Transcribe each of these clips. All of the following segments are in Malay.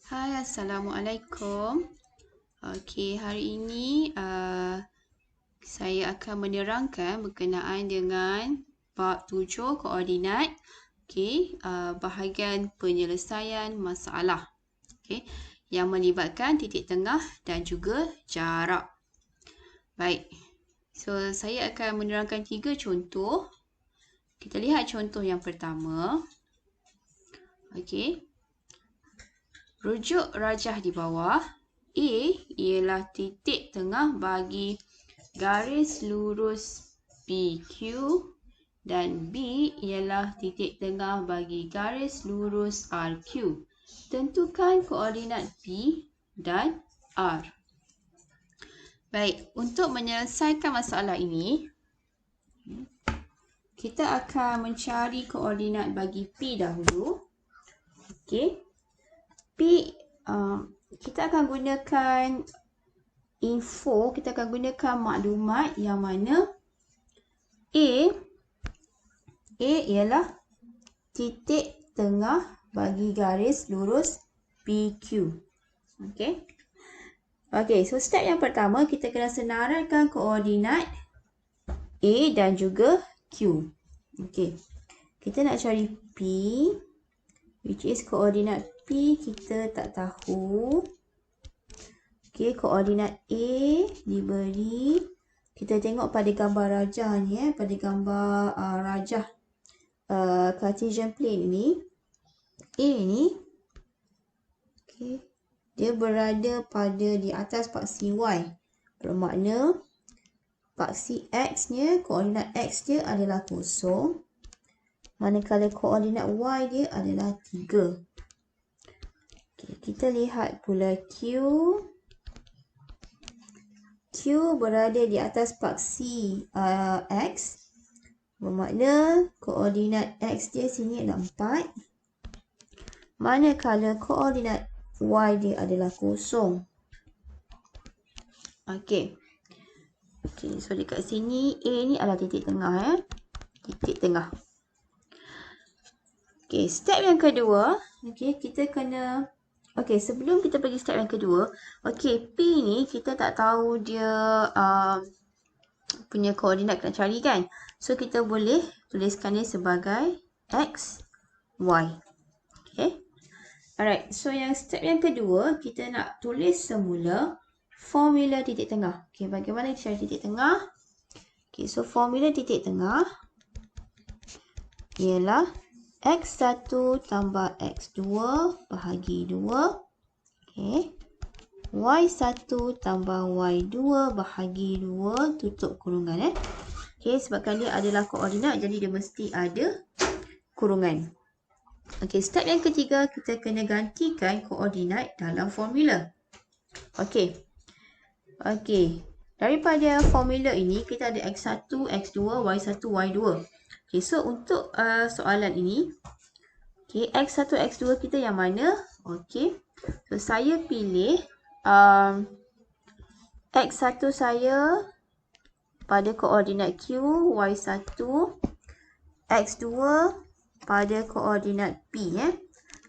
Hai, Assalamualaikum. Okey, hari ini saya akan menerangkan berkenaan dengan bab 7 koordinat. Okey, bahagian penyelesaian masalah. Okey, yang melibatkan titik tengah dan juga jarak. Baik. So, saya akan menerangkan 3 contoh. Kita lihat contoh yang pertama. Okey. Rujuk rajah di bawah. A ialah titik tengah bagi garis lurus PQ dan B ialah titik tengah bagi garis lurus RQ. Tentukan koordinat P dan R. Baik, untuk menyelesaikan masalah ini, kita akan mencari koordinat bagi P dahulu. Okey. P, kita akan gunakan kita akan gunakan maklumat yang mana A ialah titik tengah bagi garis lurus PQ. Okey. Okey, so step yang pertama kita kena senaraikan koordinat A dan juga Q. Okey. Kita nak cari P, which is koordinat P kita tak tahu. Okey, koordinat A diberi, kita tengok pada gambar rajah ni, pada gambar rajah Cartesian plane ni, A ni, okey, dia berada pada di atas paksi Y. Bermakna paksi X nya, koordinat X dia adalah 0. Manakala koordinat Y dia adalah 3. Okay, kita lihat pula Q berada di atas paksi X. Bermakna koordinat X dia sini adalah 4. Manakala koordinat Y dia adalah 0. Okey. Okey, so dekat sini A ni adalah titik tengah titik tengah. Okey, step yang kedua, okey, kita kena sebelum kita pergi step yang kedua, okey, P ni kita tak tahu dia punya koordinat kena cari kan. So kita boleh tuliskan dia sebagai X, Y. Okey. Alright, so yang step yang kedua, kita nak tulis semula formula titik tengah. Okey, bagaimana cari titik tengah? Okey, so formula titik tengah ialah X1 tambah X2 bahagi 2. Okey. Y1 tambah Y2 bahagi 2 tutup kurungan. Okey, sebabkan dia adalah koordinat, jadi dia mesti ada kurungan. Okey, step yang ketiga, kita kena gantikan koordinat dalam formula. Okey. Okey. Daripada formula ini, kita ada X1, X2, Y1, Y2. Okay, so untuk soalan ini, okay, X1, X2 kita yang mana? Okay, so saya pilih X1 saya pada koordinat Q, Y1, X2 pada koordinat P.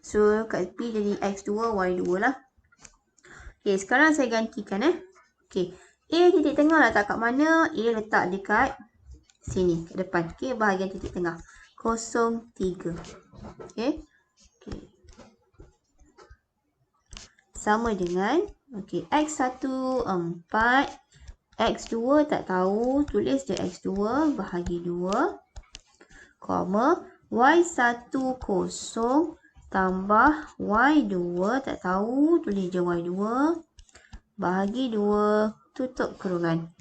So kat P jadi X2, Y2 lah. Okay, sekarang saya gantikan. Okay, A titik tengah letak kat mana? A letak dekat sini, ke depan. Okey, bahagian titik tengah. 0, 3. Okey. Okey. Sama dengan, okey, X1, 4. X2 tak tahu, tulis je X2 bahagi 2. Koma. Y1, 0. Tambah Y2 tak tahu, tulis je Y2. Bahagi 2. Tutup kurungan.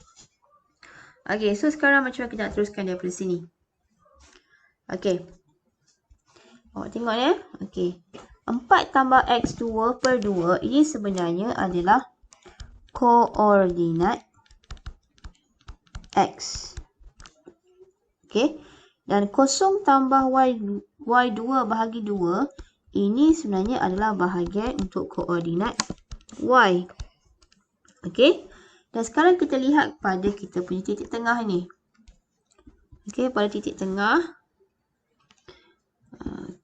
Okey, so sekarang macam mana kita nak teruskan daripada sini? Okey. Awak tengok ya. Okey. 4 tambah X2 per 2 ini sebenarnya adalah koordinat X. Okey. Dan 0 tambah Y2 bahagi 2 ini sebenarnya adalah bahagian untuk koordinat Y. Okey. Dan sekarang kita lihat pada kita punya titik tengah ni. Okey, pada titik tengah.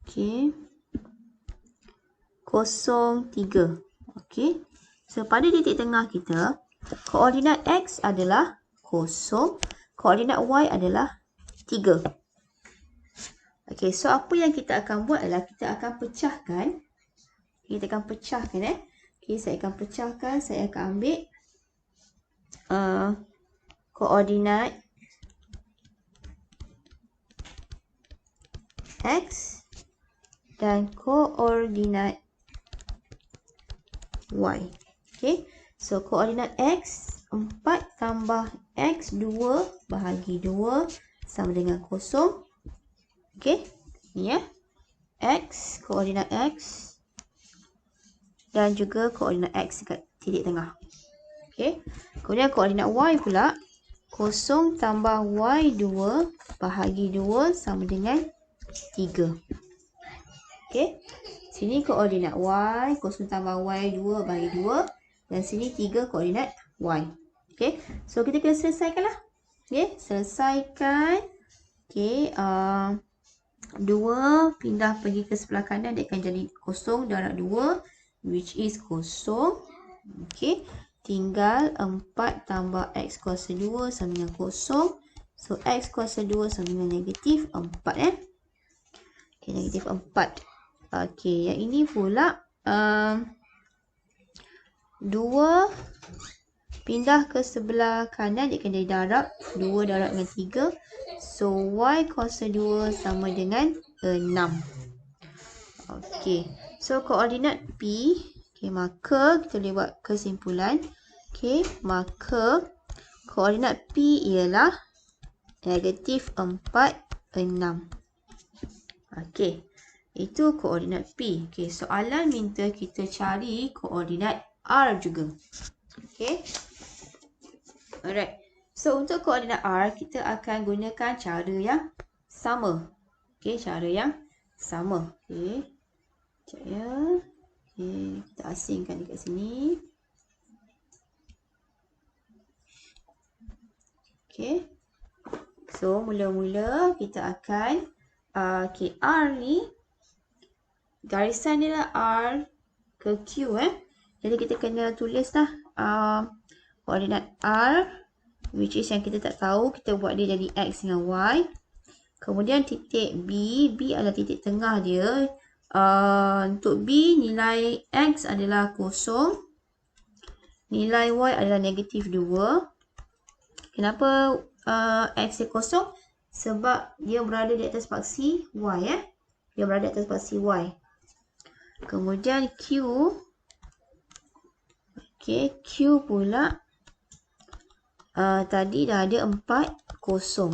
Okey. 3. Okey. So, pada titik tengah kita, koordinat X adalah 0, koordinat Y adalah 3. Okey, so apa yang kita akan buat adalah kita akan pecahkan. Okey, saya akan pecahkan. Saya akan ambil koordinat X dan koordinat Y. Okey, so koordinat X 4 tambah X 2 bahagi 2 sama dengan 0. Okey, ni ya. X, koordinat X dan juga koordinat X dekat titik tengah. Okey, kemudian koordinat Y pula 0 tambah Y 2 bahagi 2 sama dengan 3. Okey, sini koordinat Y 0 tambah Y 2 bahagi 2 dan sini 3 koordinat Y. Okey, so kita kena selesaikanlah. Okey, selesaikan. Okey, 2 pindah pergi ke sebelah kanan, dia akan jadi 0 darab 2 which is 0. Okey, tinggal 4 tambah X kuasa 2 sama dengan 0. So, X kuasa 2 sama dengan negatif 4 Okey, negatif 4. Okey, yang ini pula 2 pindah ke sebelah kanan, dia akan jadi darab 2 darab dengan 3. So, Y kuasa 2 sama dengan 6. Okey, so koordinat P. Okey, maka kita boleh buat kesimpulan. Okey, maka koordinat P ialah negatif 4, 6. Okey, itu koordinat P. Okey, soalan minta kita cari koordinat R juga. Okey. Alright. So, untuk koordinat R, kita akan gunakan cara yang sama. Okey, cara yang sama. Okey. Sekejap ya. Okey, kita asingkan dekat sini. Okey. So, mula-mula kita akan okey, R ni garisan dia lah R ke Q Jadi kita kena tulislah koordinat R which is yang kita tak tahu, kita buat dia jadi X dengan Y. Kemudian titik B, B adalah titik tengah dia. Untuk B, nilai X adalah 0. Nilai Y adalah negatif 2. Kenapa X dia 0? Sebab dia berada di atas paksi Y Dia berada di atas paksi Y. Kemudian Q. Okey, Q pula tadi dah ada 4, 0.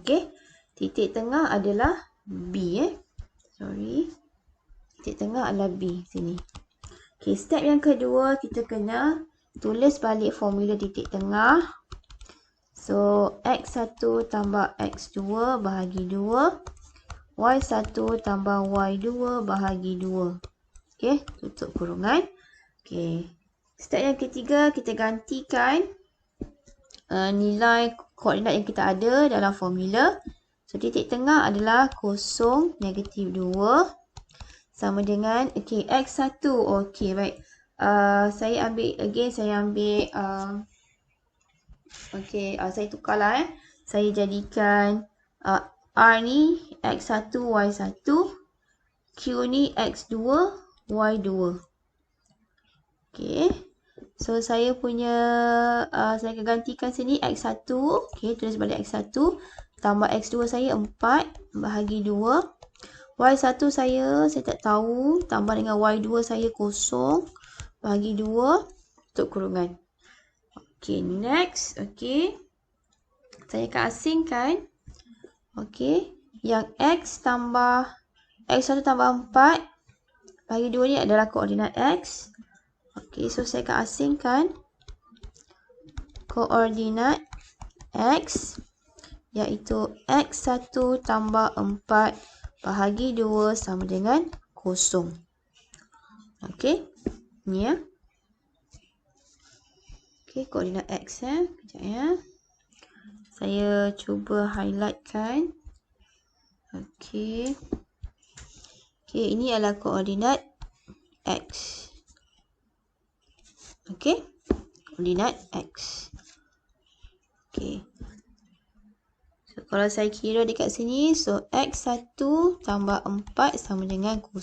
Okey, titik tengah adalah B Titik tengah adalah B sini. Okey, step yang kedua kita kena tulis balik formula titik tengah. So, X1 tambah X2 bahagi 2. Y1 tambah Y2 bahagi 2. Okey, tutup kurungan. Okey, step yang ketiga kita gantikan nilai koordinat yang kita ada dalam formula. So, titik tengah adalah 0, negatif 2 sama dengan, okey, X1. Okey, baik. Saya ambil, okey, saya tukarlah Saya jadikan R ni X1, Y1. Q ni X2, Y2. Okey. So, saya saya akan gantikan sini X1. Okey, tulis balik X1. Tambah X2 saya 4 bahagi 2. Y1 saya tak tahu. Tambah dengan Y2 saya 0 bahagi 2. Tutup kurungan. Okey, next. Okey. Saya akan asingkan. Okey. Yang X1 tambah 4 bahagi 2 ni adalah koordinat X. Okey, so saya akan asingkan koordinat X iaitu X1 tambah 4 bahagi 2 sama dengan 0. Okey, ni ya. Okey, koordinat X Sekejap ya. Saya cuba highlightkan. Okey. Okey, ini adalah koordinat X. Okey. Koordinat X. Okey. So, kalau saya kira dekat sini, so X1 tambah 4 sama dengan 0.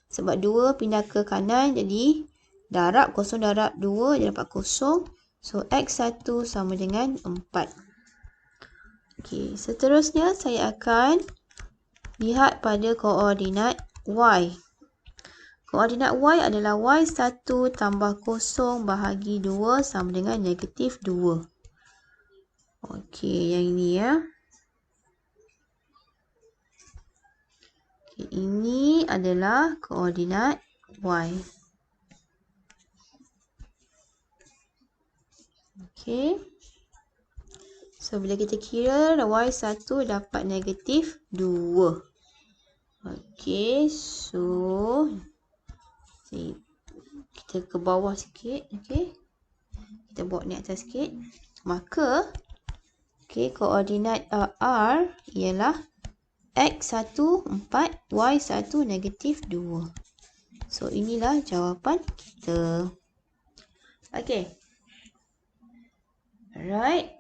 Sebab 2 pindah ke kanan, jadi darab, 0 darab 2, dia dapat 0. So, X1 sama dengan 4. Okey, seterusnya saya akan lihat pada koordinat Y. Koordinat Y adalah Y1 tambah 0 bahagi 2 sama dengan negatif 2. Okey, yang ini ya. Okay, ini adalah koordinat Y. Okey. So, bila kita kira, Y1 dapat negatif 2. Okey, so kita ke bawah sikit. Okey. Kita bawa ni atas sikit. Maka, okey, koordinat R ialah X1 4, Y1 negatif 2. So, inilah jawapan kita. Okey. Alright.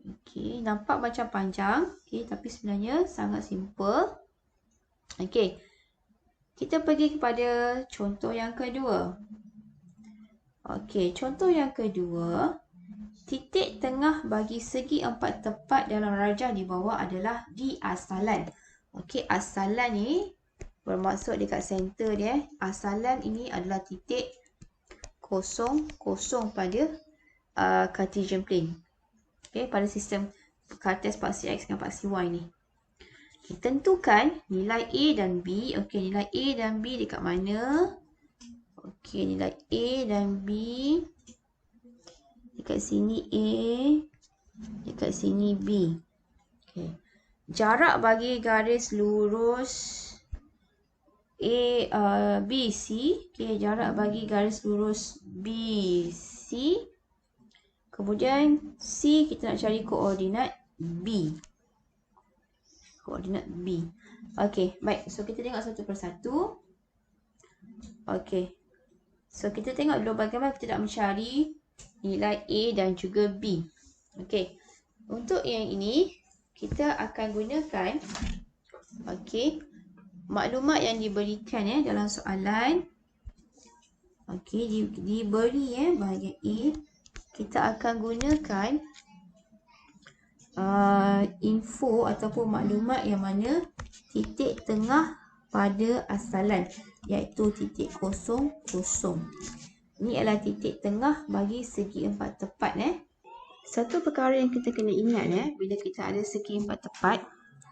Okey, nampak macam panjang. Okey, tapi sebenarnya sangat simple. Okey. Kita pergi kepada contoh yang kedua. Okey, contoh yang kedua. Titik tengah bagi segi 4 tepat dalam rajah di bawah adalah di asalan. Okey, asalan ni bermaksud dekat center dia. Asalan ini adalah titik 0, 0 pada Cartesian plane. Okey, pada sistem kartes paksi X dengan paksi Y ni. Okay, tentukan nilai A dan B. Okey, nilai A dan B dekat mana? Okey, nilai A dan B dekat sini A, dekat sini B. Okay. Jarak bagi garis lurus BC. Okay, jarak bagi garis lurus BC. Kemudian C, kita nak cari koordinat B. Koordinat B. Okey, baik. So, kita tengok satu persatu. Okey. So, kita tengok dulu bagaimana kita nak mencari nilai A dan juga B. Okey. Untuk yang ini, kita akan gunakan maklumat yang diberikan dalam soalan. Okey, diberi bahagian A. Kita akan gunakan info ataupun maklumat yang mana titik tengah pada asalan, iaitu titik 0, 0. Ini adalah titik tengah bagi segi 4 tepat. Satu perkara yang kita kena ingat bila kita ada segi 4 tepat.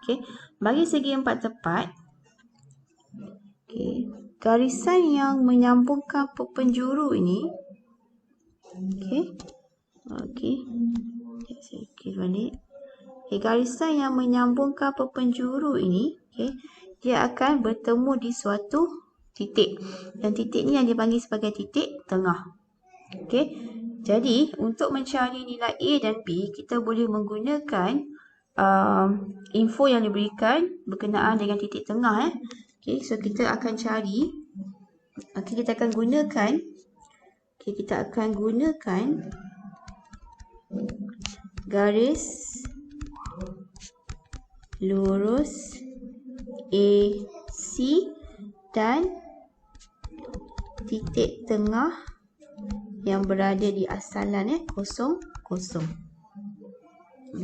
Okay. Bagi segi 4 tepat, garisan yang menyambungkan penjuru ini. Garisan yang menyambungkan penjuru ini, dia akan bertemu di suatu titik. Dan titik ni yang dipanggil sebagai titik tengah. Okey. Jadi, untuk mencari nilai A dan B, kita boleh menggunakan info yang diberikan berkenaan dengan titik tengah. Okey, so kita akan cari. Okey, kita akan gunakan garis lurus AC dan titik tengah yang berada di asalan 0, 0.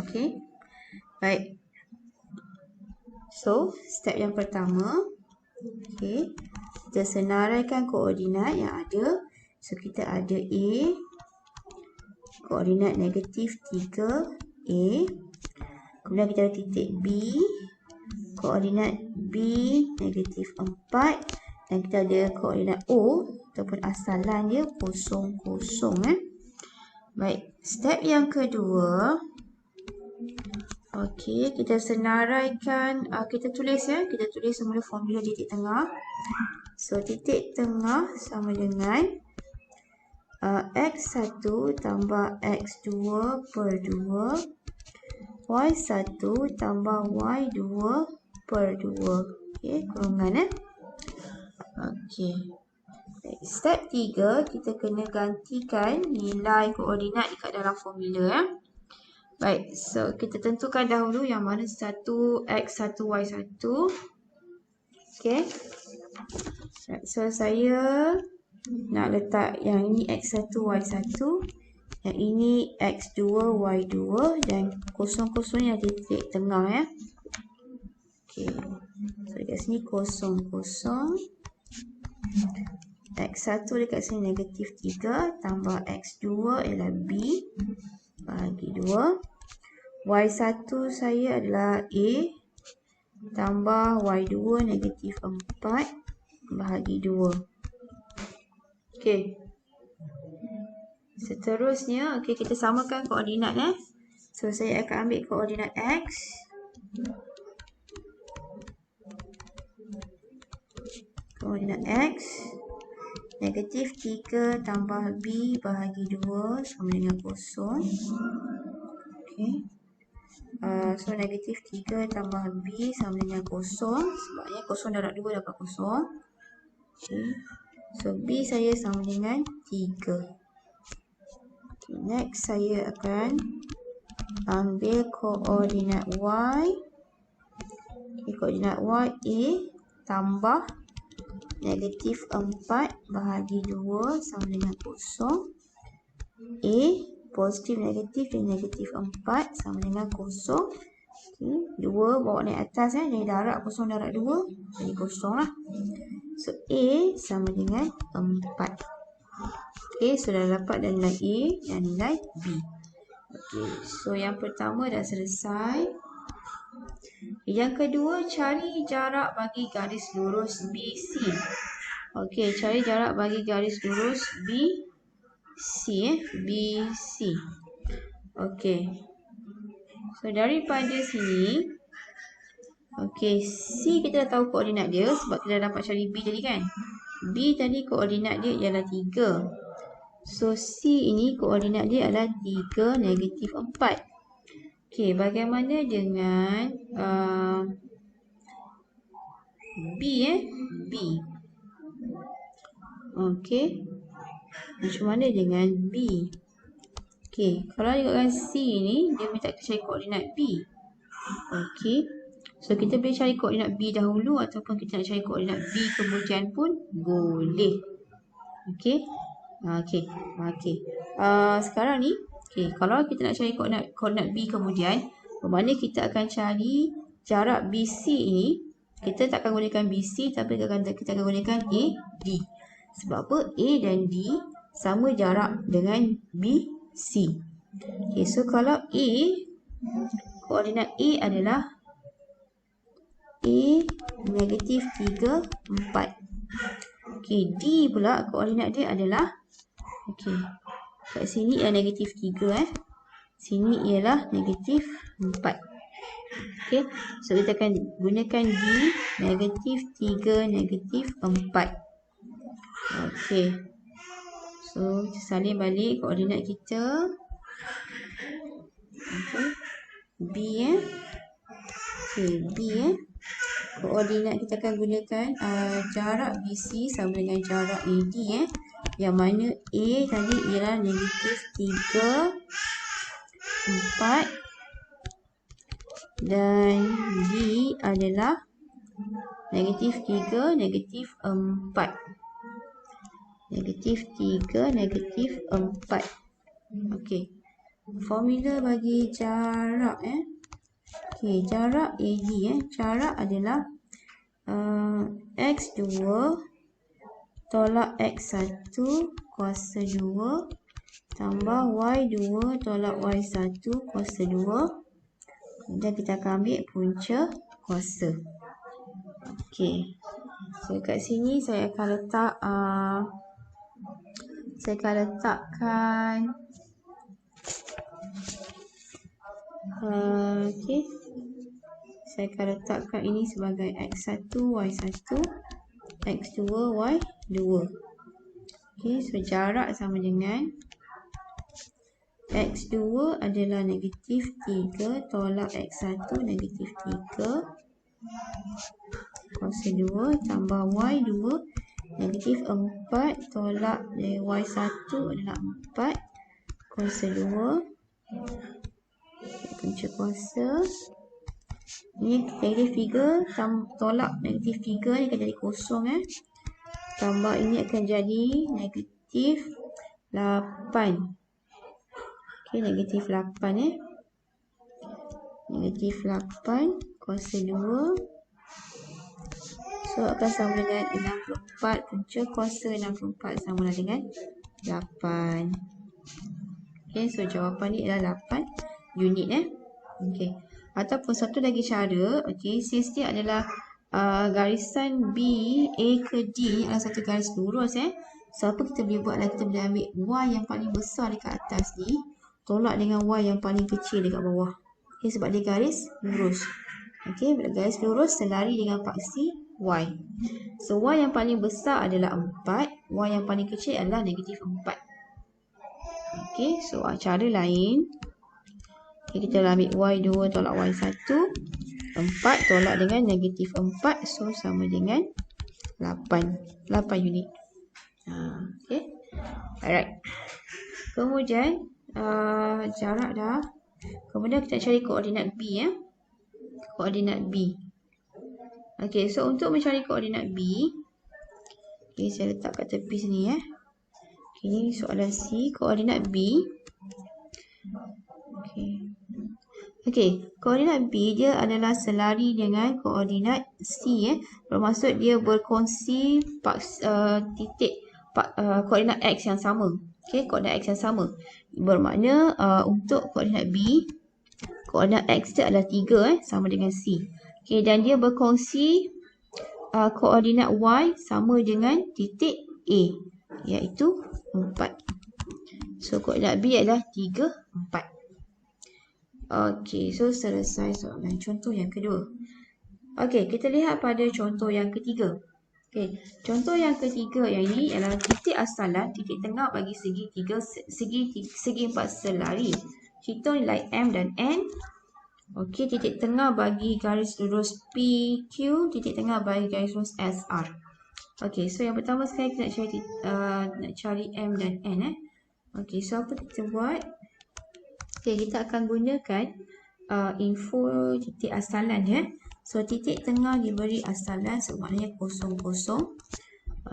Okey. Baik. So, step yang pertama, kita senaraikan koordinat yang ada. So, kita ada A, koordinat negatif 3A. Kemudian kita ada titik B, koordinat B negatif 4. Dan kita ada koordinat O ataupun asalan dia 0, 0. Baik, step yang kedua. Okey, kita senaraikan, kita tulis semula formula titik tengah. So, titik tengah sama dengan X1 tambah X2 per 2, Y1 tambah Y2 per 2. Okey, kurungan. Okey. Step 3, kita kena gantikan nilai koordinat dekat dalam formula. Baik, so kita tentukan dahulu yang mana satu X, satu Y, satu. Okey. So saya nak letak yang ini X1, Y1. Yang ini X2, Y2 dan kosong-kosong yang di titik tengah ya. Okey. So dekat sini kosong, kosong. X1 dekat sini negatif 3 tambah X2 ialah B bahagi 2. Y1 saya adalah A tambah Y2 negatif 4 bahagi 2. Okey. Seterusnya, okey, kita samakan koordinat . So saya akan ambil koordinat X. Koordinat X negatif 3 tambah B bahagi 2 sama dengan kosong. Okey. So negatif 3 tambah B sama dengan kosong. Sebabnya kosong darab 2 dapat kosong. Okay. So B saya sama dengan 3. Okay, next saya akan ambil koordinat Y. Okay, koordinat Y A tambah negatif 4 bahagi 2 sama dengan kosong. A positif negatif dan negatif 4 sama dengan kosong. Okay, 2 bawa naik atas jadi darab kosong darab 2 jadi kosong lah. So A sama dengan 4. Okay, sudah dapat dan nilai A dan nilai B. Okay, so yang pertama dah selesai. Yang kedua, cari jarak bagi garis lurus BC. Okey, cari jarak bagi garis lurus BC. BC. Okey. So, daripada sini, okey, C kita dah tahu koordinat dia sebab kita dah dapat cari B tadi kan. B tadi koordinat dia ialah 3. So, C ini koordinat dia adalah 3, negatif 4. Okey, bagaimana dengan B B. Okey. Macam mana dengan B? Okey, kalau ikutkan C ni, dia minta kita cari koordinat B. Okey. So, kita boleh cari koordinat B dahulu ataupun kita nak cari koordinat B kemudian pun boleh. Okey. Okey. Okey. Sekarang ni, okey, kalau kita nak cari koordinat B kemudian, bermakna kita akan cari jarak BC ini. Kita tak akan gunakan BC tapi kita akan gunakan AD. Sebab apa? A dan D sama jarak dengan BC. Okey, so kalau A, koordinat A adalah A negatif 3, 4. Okey, D pula koordinat dia adalah, okey, kat sini ialah negatif 3 . Sini ialah negatif 4. Okey, so kita akan gunakan D negatif 3, negatif 4. Okey, so kita salin balik koordinat kita. Okey, B Okey, B koordinat kita akan gunakan jarak BC sama dengan jarak AD yang mana A tadi ialah negatif 3, 4 dan D adalah negatif 3, negatif 4. Negatif 3, negatif 4. Okey. Formula bagi jarak Okey, jarak AD jarak adalah X2 tolak X1 kuasa 2 tambah Y2 tolak Y1 kuasa 2. Dan kita akan ambil punca kuasa. Okey. So kat sini saya akan letak okey. Saya akan letakkan ini sebagai X1, Y1, X2, Y2. Okey, so jarak sama dengan X2 adalah negatif 3 tolak X1 negatif 3 kuasa 2 tambah Y2 Negatif 4 tolak dari Y1 adalah 4 kuasa 2. Punca kuasa. Ni negatif 3 tolak negatif 3 ni akan jadi kosong Tambah ini akan jadi negatif 8. Okey, negatif 8 Negatif 8 kuasa 2. So akan sama dengan 64. Punca kuasa 64 sama dengan 8. Okey, so jawapan ni adalah 8 unit Okey. Ataupun satu lagi cara, okey, since dia adalah garisan B, A ke D adalah satu garis lurus So apa kita boleh buat lah, kita boleh ambil Y yang paling besar dekat atas ni tolak dengan Y yang paling kecil dekat bawah. Okey, sebab dia garis lurus. Okey, bila garis lurus selari dengan paksi Y. So Y yang paling besar adalah 4, Y yang paling kecil adalah negatif 4. Okey, so cara lain, okay, kita ambil Y2 tolak Y1, 4 tolak dengan negatif 4, so sama dengan 8 unit. Okay, alright. Kemudian jarak dah. Kemudian kita cari koordinat B Koordinat B. Okay, so untuk mencari koordinat B, okay, saya letak kat tepi sini Okay, ini soalan C, koordinat B. Okay, koordinat B dia adalah selari dengan koordinat C bermaksud dia berkongsi koordinat X yang sama. Okay, koordinat X yang sama. Bermakna untuk koordinat B, koordinat X dia adalah 3 sama dengan C. Okay, dan dia berkongsi koordinat Y sama dengan titik A, iaitu 4. So, koordinat B adalah 3, 4. Okey, so selesai soalan contoh yang kedua. Okey, kita lihat pada contoh yang ketiga. Okey, contoh yang ketiga yang ini adalah titik asalan, titik tengah bagi segi 4 selari. Kita nilai M dan N. Okey, titik tengah bagi garis lurus PQ, titik tengah bagi garis lurus SR. Okey, so yang pertama sekali kita nak cari M dan N Okey, so apa kita buat? Okey, kita akan gunakan info titik asalan So titik tengah diberi asalan, so maknanya 0, 0.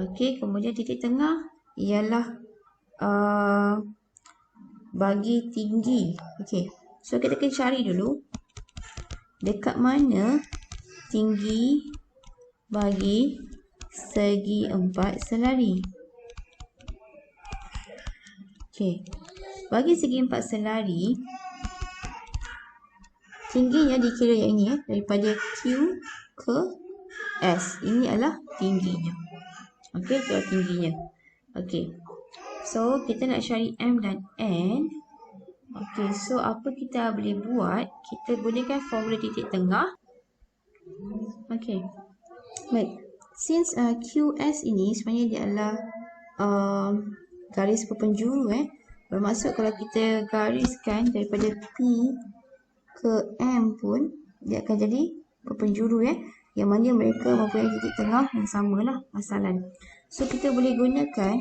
Okey, kemudian titik tengah ialah bagi tinggi. Okey, so kita akan cari dulu dekat mana tinggi bagi segi 4 selari. Okey, bagi segi 4 selari, tingginya dikira yang ini daripada Q ke S. Ini adalah tingginya. Okey, itu adalah tingginya. Okey, so kita nak cari M dan N. Okey, so apa kita boleh buat? Kita gunakan formula titik tengah. Okey, baik. Since QS ini sebenarnya dia adalah garis perpenjuru bermaksud kalau kita gariskan daripada P ke M pun dia akan jadi perpenjuru yang mana mereka mempunyai titik tengah yang samalah asalan. So kita boleh gunakan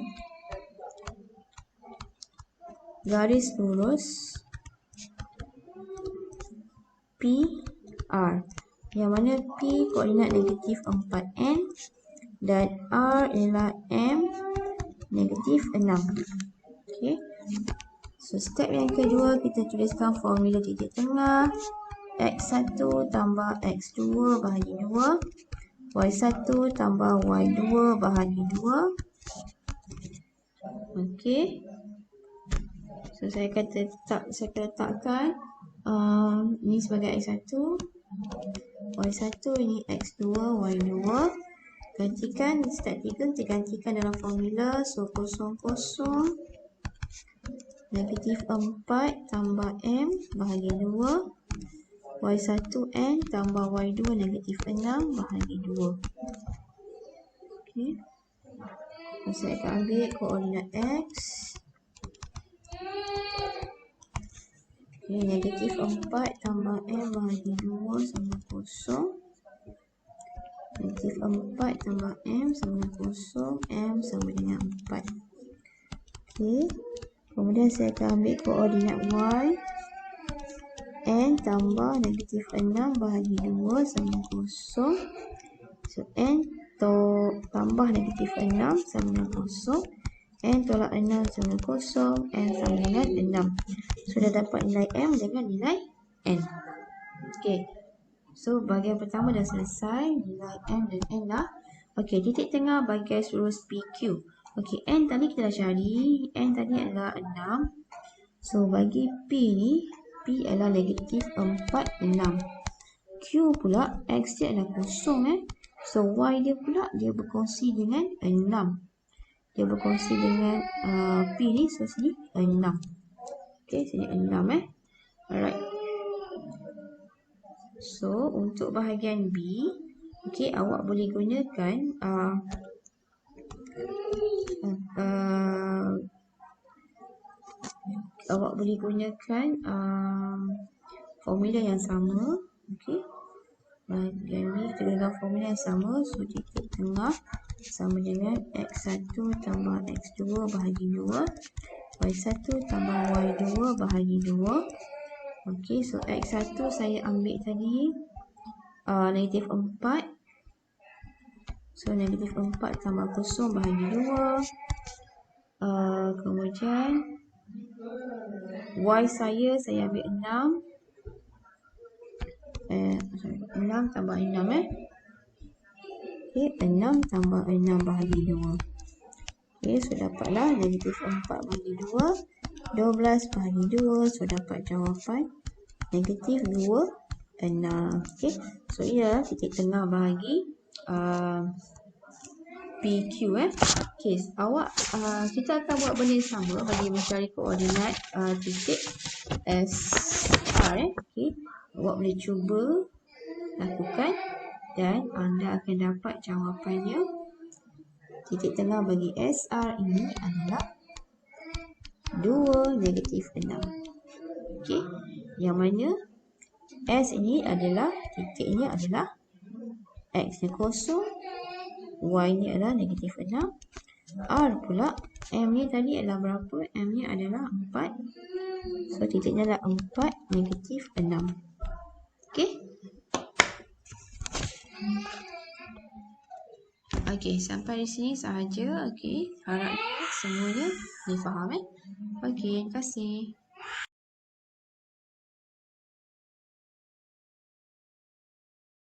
garis lurus PR yang mana P koordinat negatif 4N dan R ialah M negatif 6. Okey. So step yang kedua, kita tuliskan formula titik tengah. X1 tambah X2 bahagi 2. Y1 tambah Y2 bahagi 2. Okey. So saya akan letakkan ini sebagai X1. Y1 ini X2, Y2. Gantikan step 3, kita gantikan dalam formula. So 0, 0. Negatif 4 tambah M bahagi 2. Y1N tambah Y2 negatif 6 bahagi 2. Okey. So, saya akan ambil koordinat X. Okay, negatif 4 tambah M bahagi 2 sama 0. Nanti Negatif 4 tambah M sama dengan kosong. M sama dengan 4. Okey. Kemudian saya akan ambil koordinat Y. N tambah negatif 6 bahagi 2 sama kosong. So, N tambah negatif 6 sama dengan kosong. N tolak 6 sama dengan kosong. N sama dengan 6. Sudah dapat nilai M dengan nilai N. Okey. So, bahagian pertama dah selesai. Nilai M dan N dah. Okey, titik tengah bagi garis lurus PQ. Okey, N tadi kita dah cari. N tadi adalah 6. So, bagi P ni, P adalah negatif 4, 6. Q pula, X dia adalah kosong. So, Y dia pula, dia berkongsi dengan 6. Dia berkongsi dengan P ni, so sini 6. Okey, sini 6 Alright. So, untuk bahagian B, okey, awak boleh gunakan formula yang sama. Okey. Bahagian ni kita gunakan formula yang sama. So, titik tengah sama dengan X1 tambah X2 bahagi 2. Y1 tambah Y2 bahagi 2. Okey, so X1 saya ambil tadi negatif 4. So, negatif 4 tambah kosong bahagi 2. Kemudian Y saya ambil 6. 6 tambah 6 Okey, 6 tambah 6 bahagi 2. Okey, so dapatlah negatif 4 bahagi 2. 12 bahagi 2. So dapat jawapan negatif 2, 6. Okey, so ia titik tengah bahagi PQ. Okey, kita akan buat benda yang sama bagi mencari koordinat titik SR. Okey, awak boleh cuba lakukan dan anda akan dapat jawapannya. Titik tengah bagi SR ini adalah 2, negatif 6. Okey, yang mana S ini adalah, titik ini adalah X nya kosong, Y ni adalah negatif 6. R pula, M ni tadi adalah berapa? M ni adalah 4. So, titiknya adalah 4, negatif 6. Okey. Okey, sampai di sini sahaja. Okey, harapnya semuanya difaham. Okey, terima kasih.